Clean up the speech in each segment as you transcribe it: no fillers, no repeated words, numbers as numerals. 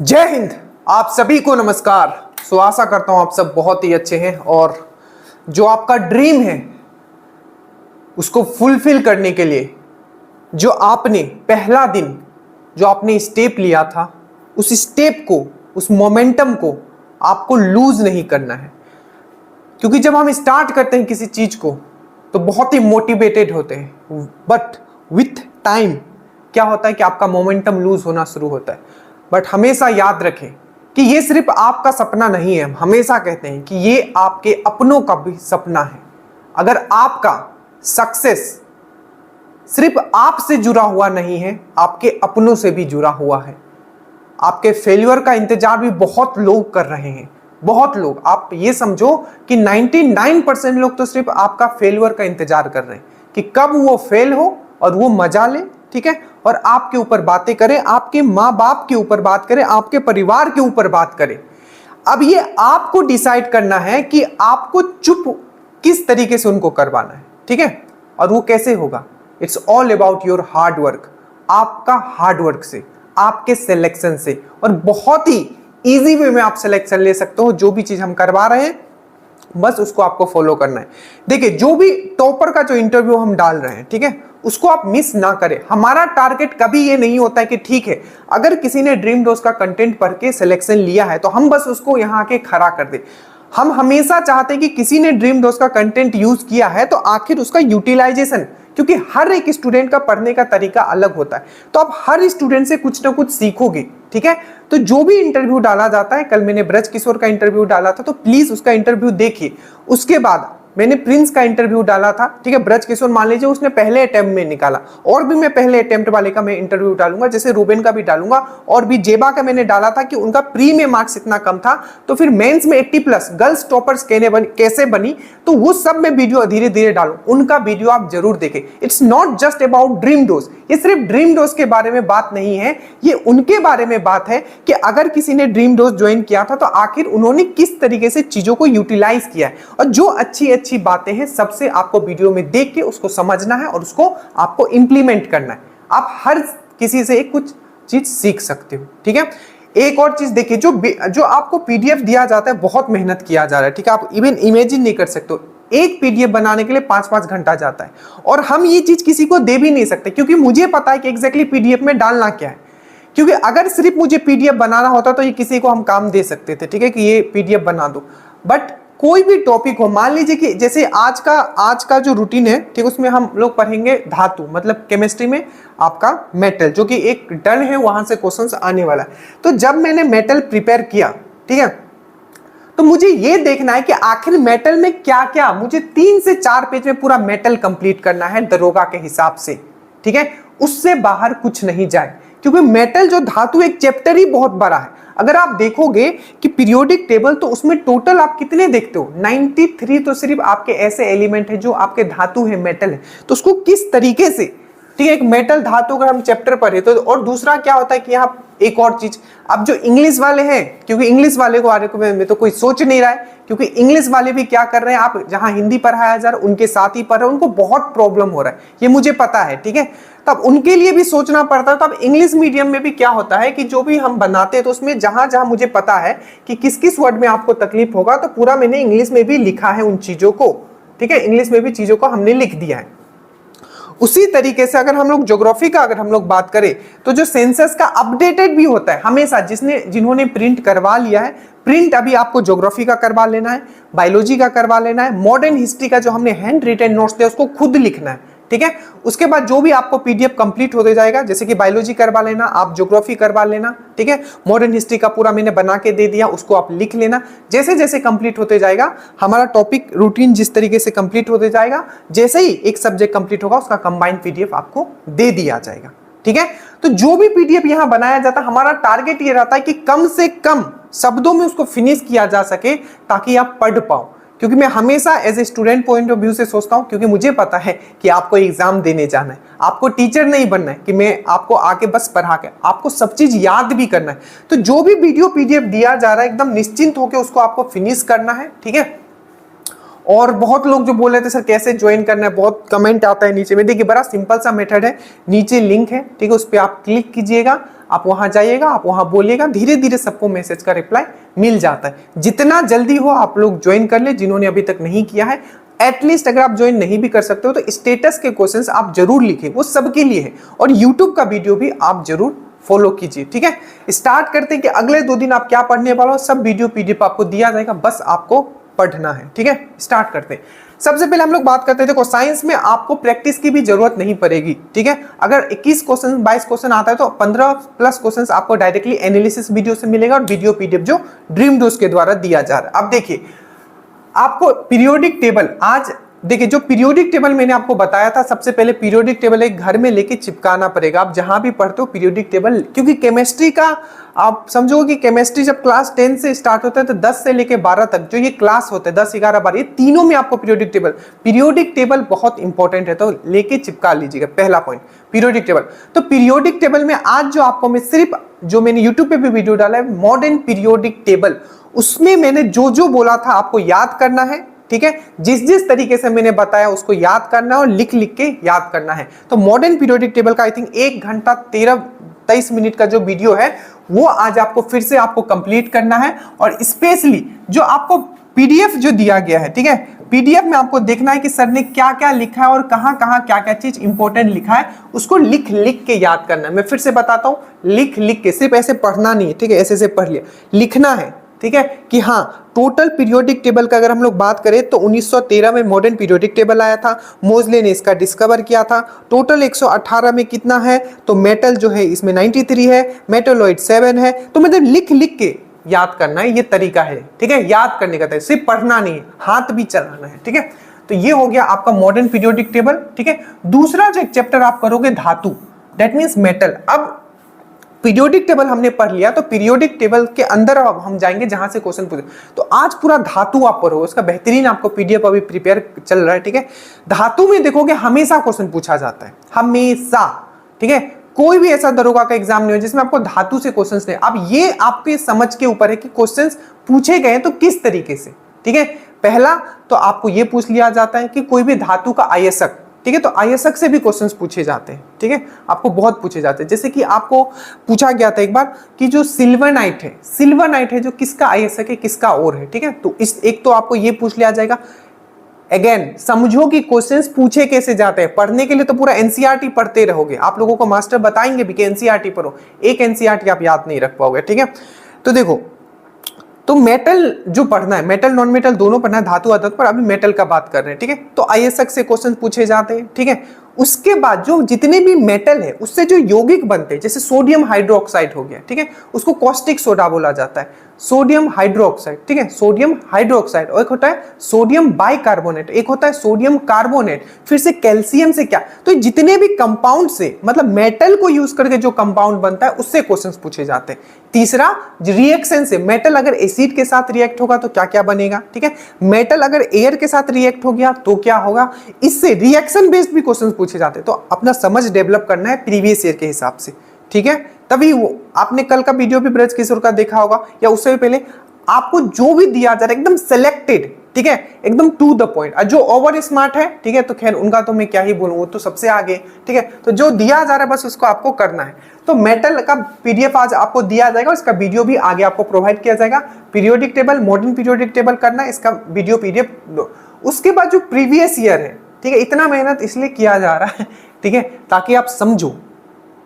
जय हिंद। आप सभी को नमस्कार। आशा करता हूं आप सब बहुत ही अच्छे हैं और जो आपका ड्रीम है उसको फुलफिल करने के लिए जो आपने पहला दिन जो आपने स्टेप लिया था उस स्टेप को, उस मोमेंटम को आपको लूज नहीं करना है। क्योंकि जब हम स्टार्ट करते हैं किसी चीज को तो बहुत ही मोटिवेटेड होते हैं, बट विथ टाइम क्या होता है कि आपका मोमेंटम लूज होना शुरू होता है। बट हमेशा याद रखें कि ये सिर्फ आपका सपना नहीं है। हम हमेशा कहते हैं कि ये आपके अपनों का भी सपना है। अगर आपका सक्सेस सिर्फ आपसे जुड़ा हुआ नहीं है, आपके अपनों से भी जुड़ा हुआ है। आपके फेल्यूर का इंतजार भी बहुत लोग कर रहे हैं, बहुत लोग। आप ये समझो कि 99% लोग तो सिर्फ आपका फेल्यूर का इंतजार कर रहे हैं कि कब वो फेल हो और वो मजा ले, ठीक है, और आपके ऊपर बातें करें, आपके माँ बाप के ऊपर बात करें, आपके परिवार के ऊपर बात करें। अब ये आपको डिसाइड करना है कि आपको चुप किस तरीके से उनको करवाना है, ठीक है, और वो कैसे होगा। It's all about your hard work. आपका हार्ड वर्क से, आपके सिलेक्शन से, और बहुत ही इजी वे में आप सिलेक्शन ले सकते हो। जो भी चीज हम करवा रहे हैं बस उसको आपको फॉलो करना है। देखिए, जो भी टॉपर का जो इंटरव्यू हम डाल रहे हैं, ठीक है, उसको आप मिस ना करें। हमारा टारगेट कभी ये नहीं होता है कि ठीक है, अगर किसी ने ड्रीम डोज का कंटेंट पढ़ के सिलेक्शन लिया है तो हम बस उसको यहाँ आके खड़ा कर दें। हम हमेशा चाहते हैं कि किसी ने ड्रीम डोज का कंटेंट यूज किया है तो आखिर उसका यूटिलाइजेशन, क्योंकि हर एक स्टूडेंट का पढ़ने का तरीका अलग होता है, तो आप हर स्टूडेंट से कुछ ना कुछ सीखोगे, ठीक है। तो जो भी इंटरव्यू डाला जाता है, कल मैंने ब्रज किशोर का इंटरव्यू डाला था तो प्लीज उसका इंटरव्यू देखिए। उसके बाद मैंने प्रिंस का इंटरव्यू डाला था, ठीक है। ब्रज किशोर मान लीजिए उसने पहले अटेम्प्ट में निकाला, और भी मैं पहले अटेम्प्ट वाले का मैं इंटरव्यू डालूंगा, जैसे रूबेन का भी डालूंगा। और भी जेबा का मैंने डाला था कि उनका प्री में मार्क्स इतना कम था तो फिर मेंस में 80+ गर्ल्स टॉपर्स कैसे बनी, तो वो सब मैं वीडियो धीरे धीरे डालूं। उनका वीडियो आप जरूर देखें। It's not just about dream dose. ये सिर्फ ड्रीम डोज के बारे में बात नहीं है, ये उनके बारे में बात है कि अगर किसी ने ड्रीम डोज ज्वाइन किया था तो आखिर उन्होंने किस तरीके से चीजों को यूटिलाइज किया है, और जो अच्छी बातें हैं सबसे आपको वीडियो में देख के उसको समझना है और उसको आपको इंप्लीमेंट करना है। आप हर किसी से कुछ चीज सीख सकते हो, ठीक है। एक और चीज देखिए, जो आपको पीडीएफ दिया जाता है, बहुत मेहनत किया जा रहा है, ठीक है। आप इवन इमेजिन नहीं कर सकते हो, एक पीडीएफ बनाने के लिए 5-5 घंटा जाता है, और हम ये चीज किसी को दे भी नहीं सकते क्योंकि मुझे पता है कि एग्जैक्टली पीडीएफ में डालना क्या है। क्योंकि अगर सिर्फ मुझे पीडीएफ बनाना होता तो ये किसी को हम काम दे सकते थे, ठीक है, कि ये पीडीएफ बना दो। बट कोई भी टॉपिक हो, मान लीजिए कि जैसे आज का जो रूटीन है, ठीक, उसमें हम लोग पढ़ेंगे धातु, मतलब केमिस्ट्री में आपका मेटल, जो कि एक डन है, वहां से क्वेश्चंस आने वाला है। तो जब मैंने मेटल प्रिपेयर किया, ठीक है, तो मुझे ये देखना है कि आखिर मेटल में क्या क्या, मुझे 3 से 4 पेज में पूरा मेटल कंप्लीट करना है दरोगा के हिसाब से, ठीक है। उससे बाहर कुछ नहीं जाए, क्योंकि मेटल जो धातु एक चैप्टर ही बहुत बड़ा है। अगर आप देखोगे कि पीरियोडिक टेबल, तो उसमें टोटल आप कितने देखते हो, 93 तो सिर्फ आपके ऐसे एलिमेंट है जो आपके धातु है, मेटल है। तो उसको किस तरीके से, ठीक है, एक मेटल धातु अगर हम चैप्टर पढ़े तो, और दूसरा क्या होता है कि यहाँ एक और चीज, अब जो इंग्लिश वाले हैं, क्योंकि इंग्लिश वाले को बारे में तो कोई सोच नहीं रहा है, क्योंकि इंग्लिश वाले भी क्या कर रहे हैं, आप जहां हिंदी पढ़ाया जा रहा है उनके साथ ही पढ़ रहे हैं, उनको बहुत प्रॉब्लम हो रहा है, ये मुझे पता है, ठीक है। तब उनके लिए भी सोचना पड़ता है। तो अब इंग्लिश मीडियम में भी क्या होता है कि जो भी हम बनाते हैं तो उसमें जहां जहां मुझे पता है कि किस किस वर्ड में आपको तकलीफ होगा, तो पूरा मैंने इंग्लिश में भी लिखा है उन चीजों को, ठीक है, इंग्लिश में भी चीजों को हमने लिख दिया है। उसी तरीके से अगर हम लोग ज्योग्राफी का अगर हम लोग बात करें तो जो सेंसस का अपडेटेड भी होता है हमेशा, जिन्होंने प्रिंट करवा लिया है, प्रिंट अभी आपको ज्योग्राफी का करवा लेना है, बायोलॉजी का करवा लेना है, मॉडर्न हिस्ट्री का जो हमने हैंड रिटन नोट्स दिया उसको खुद लिखना है, ठीक है। उसके बाद जो भी आपको पीडीएफ कंप्लीट होते जाएगा, जैसे कि बायोलॉजी करवा लेना, आप ज्योग्राफी करवा लेना, ठीक है, मॉडर्न हिस्ट्री का पूरा मैंने बना के दे दिया, उसको आप लिख लेना। जैसे जैसे कंप्लीट होते जाएगा हमारा टॉपिक रूटीन, जिस तरीके से कंप्लीट होते जाएगा, जैसे ही एक सब्जेक्ट कंप्लीट होगा उसका कंबाइंड पीडीएफ आपको दे दिया जाएगा, ठीक है। तो जो भी पीडीएफ यहां बनाया जाता है, हमारा टारगेट ये रहता है कि कम से कम शब्दों में उसको फिनिश किया जा सके ताकि आप पढ़ पाओ। क्योंकि मैं हमेशा as a student point of view से सोचता हूं, क्योंकि मुझे पता है कि आपको एग्जाम देने जाना है, आपको टीचर नहीं बनना है कि मैं आपको आके बस पढ़ा के, आपको सब चीज याद भी करना है। तो जो भी वीडियो पीडीएफ दिया जा रहा है एकदम निश्चिंत होकर उसको आपको फिनिश करना है, ठीक है। और बहुत लोग जो बोल रहे थे सर कैसे ज्वाइन करना है, बहुत कमेंट आता है नीचे में। देखिए बड़ा सिंपल सा मेथड है, नीचे लिंक है, ठीक है, उस पर आप क्लिक कीजिएगा, आप वहां जाइएगा, आप वहां बोलिएगा, धीरे धीरे सबको मैसेज का रिप्लाई मिल जाता है। जितना जल्दी हो आप लोग ज्वाइन कर ले, जिन्होंने अभी तक नहीं किया है। एटलीस्ट अगर आप ज्वाइन नहीं भी कर सकते हो तो स्टेटस के क्वेश्चंस आप जरूर लिखें, वो सबके लिए है। और यूट्यूब का वीडियो भी आप जरूर फॉलो कीजिए, ठीक है। स्टार्ट करते हैं कि अगले 2 दिन आप क्या पढ़ने वाले हो, सब वीडियो पीडीएफ आपको दिया जाएगा, बस आपको पढ़ना है, ठीक है। स्टार्ट करते हैं। सबसे पहले हम लोग बात करते हैं, देखो साइंस में आपको प्रैक्टिस की भी जरूरत नहीं पड़ेगी, ठीक है। अगर 21 क्वेश्चन 22 क्वेश्चन आता है तो 15 प्लस क्वेश्चन आपको डायरेक्टली एनालिसिस वीडियो से मिलेगा और वीडियो पीडीएफ जो ड्रीम डोज के द्वारा दिया जा रहा है। अब देखिए आपको पीरियोडिक टेबल, आज देखिए जो पीरियोडिक टेबल मैंने आपको बताया था, सबसे पहले पीरियोडिक टेबल एक घर में लेके चिपकाना पड़ेगा। आप जहां भी पढ़ते हो पीरियोडिक टेबल, क्योंकि केमिस्ट्री का आप समझोगे कि केमिस्ट्री जब क्लास 10 से स्टार्ट होता है तो 10 से लेके 12 तक जो ये क्लास होते हैं 10, 11, 12, ये तीनों में आपको पीरियोडिक टेबल बहुत इंपॉर्टेंट है, तो लेके चिपका लीजिएगा। पहला पॉइंट पीरियोडिक टेबल। तो पीरियोडिक टेबल में आज जो आपको मैं सिर्फ जो मैंने यूट्यूब पे भी वीडियो डाला है मॉडर्न पीरियोडिक टेबल, उसमें मैंने जो जो बोला था आपको याद करना है, ठीक है। जिस जिस तरीके से मैंने बताया उसको याद करना है और लिख लिख के याद करना है। तो मॉडर्न पीरियोडिक टेबल का आई थिंक 1 घंटा 23 मिनट का जो वीडियो है वो आज आपको फिर से आपको कंप्लीट करना है। और स्पेशली जो आपको पीडीएफ जो दिया गया है, ठीक है, पीडीएफ में आपको देखना है कि सर ने क्या क्या लिखा है और कहां कहां क्या क्या चीज इंपॉर्टेंट लिखा है, उसको लिख लिख के याद करना है। मैं फिर से बताता हूं, लिख लिख के, सिर्फ ऐसे पढ़ना नहीं है, ठीक है, ऐसे पढ़ लिया, लिखना है, ठीक है। कि हाँ टोटल पीरियोडिक टेबल का अगर हम लोग बात करें तो 1913 में मॉडर्न पीरियोडिक टेबल आया था, मोजले ने इसका डिस्कवर किया था। टोटल 118 में कितना है, तो मेटल जो है इसमें 93 है, मेटलोइड 7 है। तो मतलब लिख लिख के याद करना है, ये तरीका है, ठीक है। याद करने का तरीका, सिर्फ पढ़ना नहीं है, हाथ भी चलाना है, ठीक है। तो ये हो गया आपका मॉडर्न पीरियोडिक टेबल, ठीक है। दूसरा जो एक चैप्टर आप करोगे धातु, दैट मीन्स मेटल। अब पीरियोडिक टेबल हमने पढ़ लिया, तो पीरियोडिक टेबल के अंदर अब हम जाएंगे जहां से क्वेश्चन पूछे। तो आज पूरा धातु आप पढ़ो, उसका बेहतरीन आपको पीडीएफ अभी प्रिपेयर चल रहा है, ठीक है। धातु में देखोगे हमेशा क्वेश्चन पूछा जाता है, हमेशा, ठीक है। कोई भी ऐसा दरोगा का एग्जाम नहीं हो जिसमें आपको धातु से क्वेश्चन नहीं। अब ये आपके समझ के ऊपर है कि क्वेश्चन पूछे गए तो किस तरीके से, ठीक है। पहला तो आपको ये पूछ लिया जाता है कि कोई भी धातु का आयस्क, ठीक है, तो आयस्क से भी क्वेश्चंस पूछे जाते हैं, ठीक है, आपको बहुत पूछे जाते हैं। जैसे कि आपको पूछा गया था एक बार कि जो सिल्वरनाइट है जो किसका आयस्क है, किसका और है, ठीक है। तो इस एक तो आपको ये पूछ लिया जाएगा। अगेन समझो कि क्वेश्चंस पूछे कैसे जाते हैं। पढ़ने के लिए तो पूरा एनसीईआरटी पढ़ते रहोगे, आप लोगों को मास्टर बताएंगे भी कि एनसीईआरटी पढ़ो, एक एनसीईआरटी आप याद नहीं रख पाओगे, ठीक है। तो देखो, तो मेटल जो पढ़ना है, मेटल नॉन मेटल दोनों पढ़ना है, धातु अधातु, पर अभी मेटल का बात कर रहे हैं, ठीक है। तो आयस्क से क्वेश्चन पूछे जाते हैं, ठीक है। उसके बाद जो जितने भी मेटल है उससे जो यौगिक बनते हैं, जैसे सोडियम हाइड्रोक्साइड हो गया, ठीक है, उसको कॉस्टिक सोडा बोला जाता है, सोडियम हाइड्रोक्साइड, ठीक है, सोडियम हाइड्रोक्साइड। और एक होता है सोडियम बाइकार्बोनेट, एक होता है सोडियम कार्बोनेट, फिर से कैल्शियम से क्या। तो जितने भी कंपाउंड से, मतलब मेटल को यूज करके जो कंपाउंड बनता है उससे क्वेश्चंस पूछे जाते हैं। तीसरा रिएक्शन से, मेटल अगर एसिड के साथ रिएक्ट होगा तो क्या क्या बनेगा, ठीक है। मेटल अगर एयर के साथ रिएक्ट हो गया तो क्या होगा। इससे रिएक्शन बेस्ड भी क्वेश्चंस पूछे जाते हैं। तो अपना समझ डेवलप करना है प्रीवियस ईयर के हिसाब से, ठीक है। तभी वो आपने कल का वीडियो भी ब्रज किशोर का देखा होगा, या उससे भी पहले आपको जो भी दिया जा रहा है एकदम सिलेक्टेड, ठीक है, एकदम टू द पॉइंट। और जो ओवर स्मार्ट है, ठीक है, तो खैर उनका तो मैं क्या ही बोलूं, वो तो सबसे आगे, ठीक है। तो जो दिया जा रहा है बस उसको आपको करना है। तो मेटल का पीडीएफ आज आपको दिया जाएगा, इसका वीडियो भी आगे आपको प्रोवाइड किया जाएगा। Periodic table, modern periodic table करना है, इसका वीडियो पीडीएफ दो। उसके बाद जो प्रीवियस ईयर है, ठीक है, इतना मेहनत इसलिए किया जा रहा है, ठीक है, ताकि आप समझो,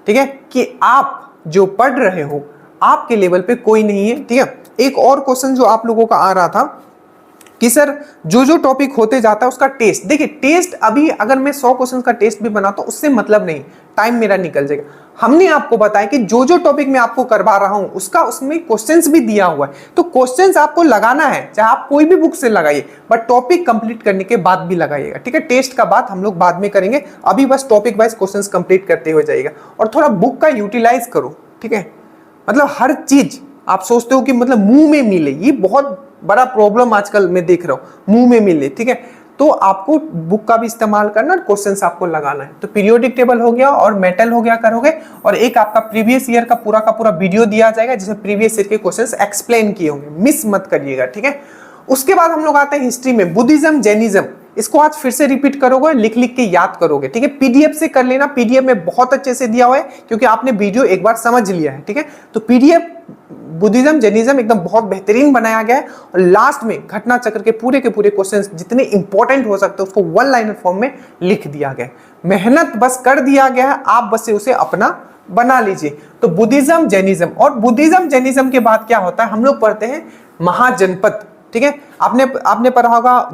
ठीक है, कि आप जो पढ़ रहे हो आपके लेवल पे कोई नहीं है, ठीक है। एक और क्वेश्चन जो आप लोगों का आ रहा था कि सर जो जो टॉपिक होते जाता है उसका टेस्ट, देखिए टेस्ट अभी अगर मैं 100 क्वेश्चन का टेस्ट भी बनाता हूं उससे मतलब नहीं, टाइम मेरा निकल जाएगा। हमने आपको बताया कि जो जो टॉपिक मैं आपको करवा रहा हूं उसका उसमें क्वेश्चंस भी दिया हुआ है, तो क्वेश्चंस आपको लगाना है, चाहे आप कोई भी बुक से लगाइए, बट टॉपिक कंप्लीट करने के बाद भी लगाइएगा, ठीक है। टेस्ट का बात हम लोग बाद में करेंगे, अभी बस टॉपिक वाइज क्वेश्चंस कंप्लीट करते हुए जाइएगा। और थोड़ा बुक का यूटिलाइज करो, ठीक है। मतलब हर चीज आप सोचते हो कि मतलब मुंह में मिले, ये बहुत बड़ा प्रॉब्लम आजकल मैं देख रहा हूं, मुंह में मिले, ठीक है। तो आपको बुक का भी इस्तेमाल करना, क्वेश्चंस आपको लगाना है। तो पीरियोडिक टेबल हो गया और मेटल हो गया करोगे, और एक आपका प्रीवियस ईयर का पूरा वीडियो दिया जाएगा जिसमें प्रीवियस ईयर के क्वेश्चंस एक्सप्लेन किए होंगे, मिस मत करिएगा, ठीक है। उसके बाद हम लोग आते हैं हिस्ट्री में, बुद्धिज्म जैनिज्म, इसको आज फिर से रिपीट करोगे, लिख लिख के याद करोगे, ठीक है। पीडीएफ से कर लेना, पीडीएफ में बहुत अच्छे से दिया हुआ है क्योंकि आपने वीडियो एक बार समझ लिया है, ठीक है। तो पीडीएफ बुद्धिज्म जैनिज्म एकदम बहुत बेहतरीन बनाया गया है और लास्ट में घटना चक्र के पूरे क्वेश्चंस जितने इंपॉर्टेंट हो सकते हैं उसको वन लाइनर फॉर्म में लिख दिया गया है। मेहनत बस कर दिया गया है, आप बस उसे अपना बना लीजिए। तो बुद्धिज्म जैनिज्म, और बुद्धिज्म जैनिज्म के बाद क्या होता है, हम लोग पढ़ते हैं महाजनपद, ठीक है। आपने पढ़ा होगा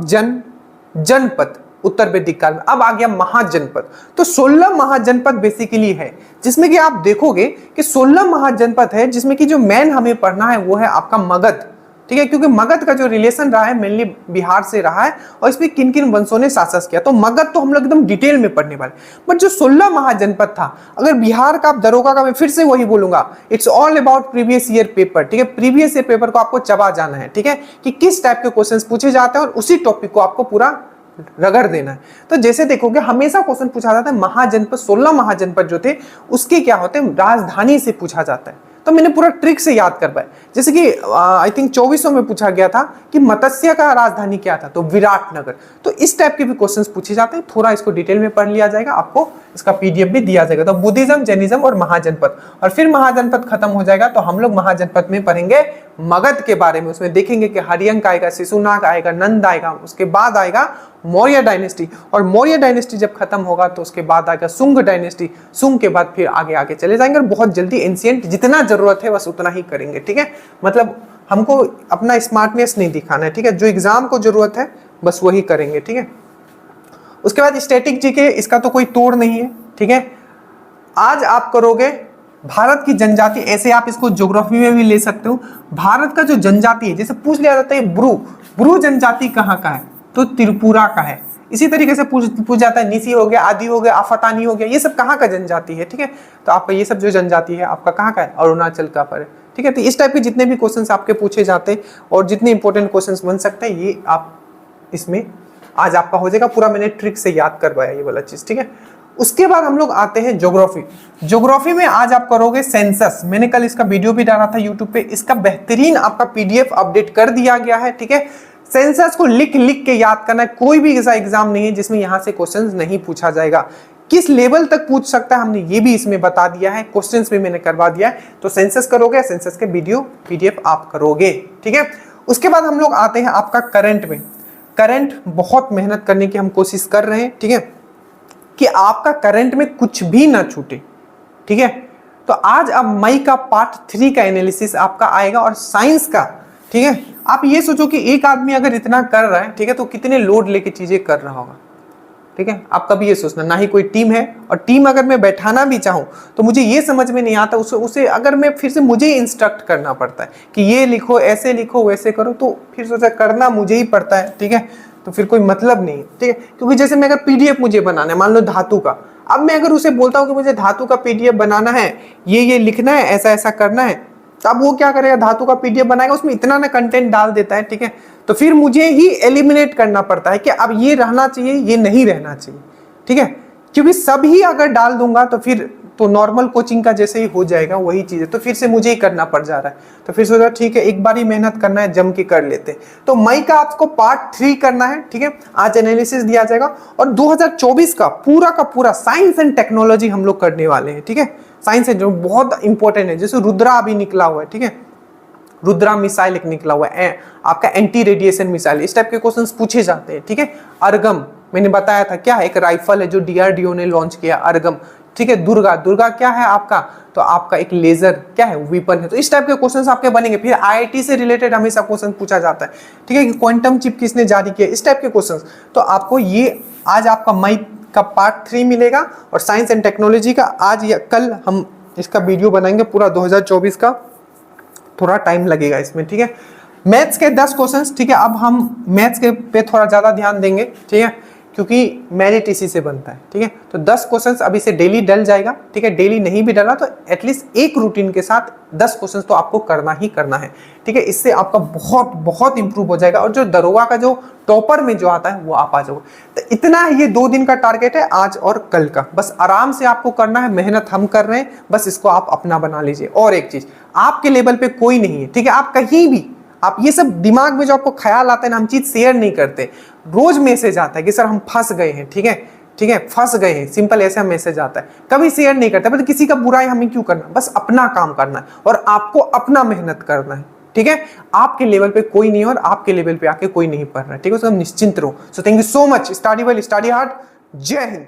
जनपद उत्तर वैदिक काल में, अब आ गया महाजनपद। तो 16 महाजनपद बेसिकली है, जिसमें कि आप देखोगे कि 16 महाजनपद है, जिसमें कि जो मेन हमें पढ़ना है वो है आपका मगध, ठीक है। क्योंकि मगध का जो रिलेशन रहा है मेनली बिहार से रहा है और इसमें किन किन वंशों ने शासन किया, तो मगध तो हम लोग एकदम डिटेल में पढ़ने वाले। बट जो 16 महाजनपद था, अगर बिहार का, आप दरोगा का, मैं फिर से वही बोलूंगा, it's all about previous year paper, ठीक है। प्रीवियस ईयर पेपर को आपको चबा जाना है, ठीक है, कि किस टाइप के क्वेश्चंस पूछे जाते हैं और उसी टॉपिक को आपको पूरा रगड़ देना है। तो जैसे देखोगे हमेशा क्वेश्चन पूछा जाता है महाजनपद, 16 महाजनपद जो थे उसके क्या होते हैं, राजधानी से पूछा जाता है। तो मैंने पूरा ट्रिक से याद कर पाया, जैसे कि आई थिंक 2400 में पूछा गया था कि मत्स्य का राजधानी क्या था, तो विराटनगर। तो इस टाइप के भी क्वेश्चंस पूछे जाते हैं, थोड़ा इसको डिटेल में पढ़ लिया जाएगा, आपको इसका पीडीएफ भी दिया जाएगा। तो बुद्धिज्म, जैनिज्म और महाजनपद, और फिर महाजनपद खत्म हो जाएगा तो हम लोग महाजनपद में पढ़ेंगे मगध के बारे में। उसमें देखेंगे कि हरियंक आएगा, शिशुनाग आएगा, नंद आएगा, उसके बाद आएगा मौर्य डायनेस्टी, और मौर्य डायनेस्टी जब खत्म होगा तो उसके बाद आएगा शुंग डायनेस्टी, शुंग के बाद फिर आगे आगे चले जाएंगे और बहुत जल्दी एंशिएंट, जितना जरूरत है बस उतना ही करेंगे, ठीक है। मतलब हमको अपना स्मार्टनेस नहीं दिखाना है, ठीक है, जो एग्जाम को जरूरत है बस वही करेंगे, ठीक है। उसके बाद स्टैटिक जीके, इसका तो कोई तोड़ नहीं है, ठीक है। आज आप करोगे भारत की जनजाति, ऐसे आप इसको ज्योग्राफी में भी ले सकते हो। भारत का जो जनजाति है, जैसे पूछ लिया जाता है ब्रू जनजाति कहाँ का है, तो त्रिपुरा का है। इसी तरीके से पूछ जाता है निसी हो गया, आदि हो गया, आफतानी हो गया, ये सब कहाँ का जनजाति है, ठीक है। तो आपका ये सब जो जनजाति है आपका कहाँ का है, अरुणाचल का पर है, ठीक है। तो इस टाइप के जितने भी क्वेश्चंस आपके पूछे जाते हैं और जितने इंपॉर्टेंट क्वेश्चंस बन सकते हैं, ये आप इसमें आज आपका हो जाएगा पूरा। मैंने ट्रिक से याद करवाया ये वाला चीज, ठीक है। उसके बाद हम लोग आते हैं ज्योग्राफी। ज्योग्राफी में आज आप करोगे सेंसस। मैंने कल इसका वीडियो भी डाला था यूट्यूब पे, इसका बेहतरीन आपका पीडीएफ अपडेट कर दिया गया है, ठीक है। सेंसस को लिख लिख के याद करना है, कोई भी ऐसा एग्जाम नहीं है जिसमें यहां से क्वेश्चंस नहीं पूछा जाएगा। किस लेवल तक पूछ सकता है हमने ये भी इसमें बता दिया है, क्वेश्चंस भी मैंने करवा दिया है। तो सेंसस करोगे, सेंसस के वीडियो पीडीएफ आप करोगे, ठीक है। उसके बाद हम लोग आते हैं आपका करंट में। करंट बहुत मेहनत करने की हम कोशिश कर रहे हैं, ठीक है, कि आपका करंट में कुछ भी ना छूटे, ठीक है। तो आज अब मई का पार्ट 3 का एनालिसिस आपका आएगा और साइंस का, ठीक है। आप ये सोचो कि एक आदमी अगर इतना कर रहा है, ठीक है, तो कितने लोड लेके चीजें कर रहा होगा, ठीक है। आप कभी ये सोचना, ना ही कोई टीम है, और टीम अगर मैं बैठाना भी चाहूं तो मुझे ये समझ में नहीं आता, उसे अगर मैं फिर से मुझे इंस्ट्रक्ट करना पड़ता है कि ये लिखो, ऐसे लिखो, वैसे करो, तो फिर सोचा करना मुझे ही पड़ता है, ठीक है। तो फिर कोई मतलब नहीं, ठीक है। क्योंकि जैसे मैं अगर पीडीएफ मुझे बनाना है, मान लो धातु का, अब मैं अगर उसे बोलता हूँ कि मुझे धातु का पीडीएफ बनाना है, ये लिखना है, ऐसा ऐसा करना है, तो अब वो क्या करेगा, धातु का पीडीएफ बनाएगा, उसमें इतना ना कंटेंट डाल देता है, ठीक है। तो फिर मुझे ही एलिमिनेट करना पड़ता है कि अब ये रहना चाहिए, ये नहीं रहना चाहिए, ठीक है। क्योंकि सभी अगर डाल दूंगा तो फिर तो नॉर्मल कोचिंग का जैसे ही हो जाएगा वही चीज है, तो फिर से मुझे ही करना पड़ जा रहा है। तो फिर सोचा ठीक है, एक बार ही मेहनत करना है, जम के कर लेते हैं। तो मई का आपको पार्ट 3 करना है, ठीक है। आज एनालिसिस दिया जाएगा और 2024 का पूरा साइंस एंड टेक्नोलॉजी हम लोग करने वाले हैं, ठीक है। साइंस एंड जो बहुत इंपॉर्टेंट है, जैसे रुद्रा अभी निकला हुआ है, ठीक है, रुद्रा मिसाइल एक निकला हुआ है आपका, एंटी रेडिएशन मिसाइल, इस टाइप के क्वेश्चंस पूछे जाते हैं, ठीक है। अर्गम मैंने बताया था क्या है, एक राइफल है जो डीआरडीओ ने लॉन्च किया, अर्गम, ठीक है। दुर्गा क्या है आपका, तो आपका एक लेजर क्या है, वेपन है। तो इस टाइप के क्वेश्चंस आपके बनेंगे। फिर आईआईटी से रिलेटेड हमेशा क्वेश्चन पूछा जाता है, ठीक है, कि क्वांटम चिप किसने जारी किया, इस टाइप के क्वेश्चंस। तो आपको ये आज आपका मई का पार्ट 3 मिलेगा और साइंस एंड टेक्नोलॉजी का आज या कल हम इसका वीडियो बनाएंगे पूरा 2024 का, थोड़ा टाइम लगेगा इसमें, ठीक है। मैथ्स के 10 क्वेश्चंस, ठीक है। अब हम मैथ्स के पे थोड़ा ज्यादा ध्यान देंगे, ठीक है, क्योंकि मेरिट इसी से बनता है, ठीक है। तो 10 क्वेश्चंस अभी से डेली डल जाएगा, ठीक है। डेली नहीं भी डला तो एटलीस्ट एक रूटीन के साथ 10 क्वेश्चंस तो आपको करना ही करना है, ठीक है। इससे आपका बहुत इंप्रूव हो जाएगा और जो दरोगा का जो टॉपर में जो आता है वो आप आ जाओगे। तो इतना है, ये 2 दिन का टारगेट है, आज और कल का। बस आराम से आपको करना है, मेहनत हम कर रहे हैं, बस इसको आप अपना बना लीजिए। और एक चीज, आपके लेवल पे कोई नहीं है, ठीक है। आप कहीं भी आप ये सब दिमाग में जो आपको ख्याल आता है ना, हम चीज शेयर नहीं करते। रोज मैसेज आता है कि सर हम फंस गए हैं, ठीक है, ठीक है, फंस गए हैं, सिंपल ऐसा मैसेज आता है, कभी शेयर नहीं करते। मतलब किसी का बुराई हमें क्यों करना, बस अपना काम करना है और आपको अपना मेहनत करना है, ठीक है। आपके लेवल पे कोई नहीं है और आपके लेवल पे आके कोई नहीं पढ़ रहा है, ठीक है। तो हम निश्चिंत रहो। So thank you so much. Study well, study hard. जय हिंद।